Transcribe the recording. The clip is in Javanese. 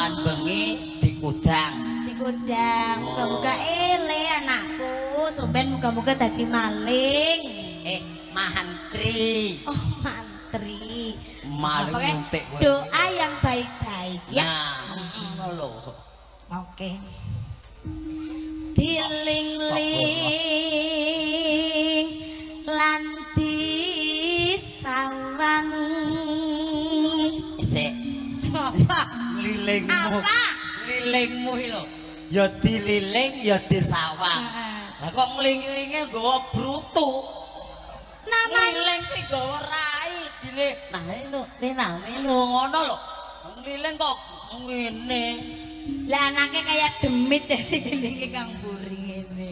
awan bengi dikudang. Dikudang, muga-muga ele anakku, sampean muga-muga dadi maling. Mantri. Oh, mantri. Maling Pokoknya nyuntik kowe. doa yang baik-baik ya. Nah, lho. Oke. Diling-ling lan disawang. Sik. Apa? Lilingmu. Apa? Lilingmu iki lho. Ya dililing ya disawang. Lah kok ngling-nglinge nggawa brutu. Namanya Liling sing nggawa rai dile. Nah itu, nino ngono lho. Liling kok ngene. lah anaknya kayak demit ya dilingi Kang Buri ngene.